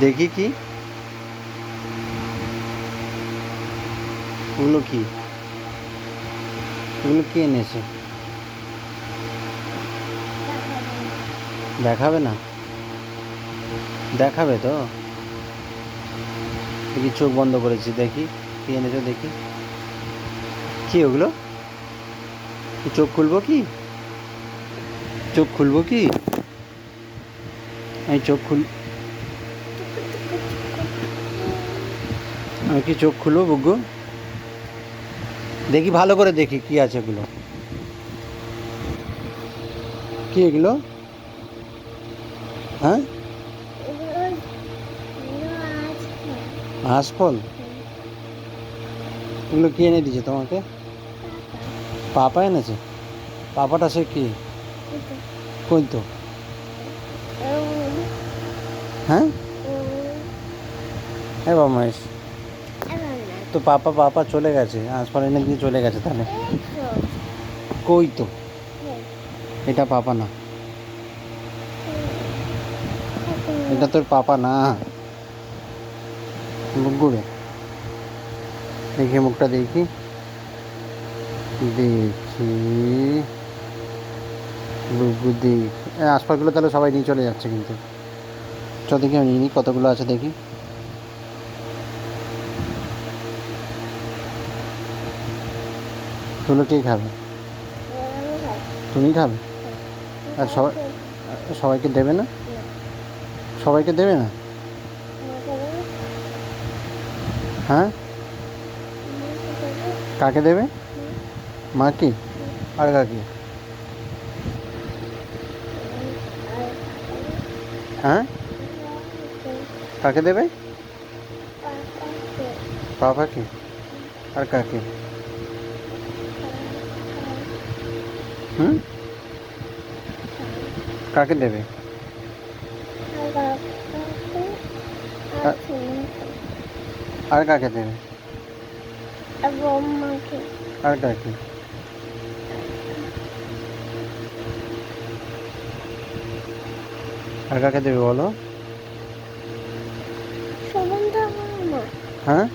দেখি কি ওগুলো, কি ওগুলো কে এনেছে? দেখাবে না? দেখাবে তো। দেখি, চোখ বন্ধ করেছি, দেখি কি এনেছো, দেখি কি ওগুলো। চোখ খুলবো কি? চোখ খুলবো কি? আমি চোখ আমি কি চোখ খুলবো বুগ্গু? দেখি, ভালো করে দেখি কি আছে এগুলো। কি এগুলো? হ্যাঁ, হাঁসফল। এগুলো কে এনে দিয়েছে তোমাকে? পাপা এনেছে? পাপাটা সে কি? কই তো? হ্যাঁ, হ্যাঁ বামাইশ। তো পাপা চলে গেছে, হাঁসফল এনে দিয়ে চলে গেছে তাহলে। কই তো? এটা পাপা না, এটা তোর পাপা না বুগ্গুরে। দেখি মুখটা, দেখি দেখি বুগ্গু, দেখি। হাঁসফলগুলো তাহলে সবাই নিয়ে চলে যাচ্ছে কিন্তু। চ দেখি, আমি নিই কতগুলো আছে দেখি। তুলো কে খাবে? তুমি খাবে? আর সবাইকে দেবে না? সবাইকে দেবে না? হ্যাঁ, কাকে দেবে? মা কি? আর কাকে? হ্যাঁ, কাকে দেবে? পাপাকে? আর কাকে? হুম, কাকে দেবে? আর কাকে দেবে? আর কাকে? আর কাকে দেবে বলো? হ্যাঁ,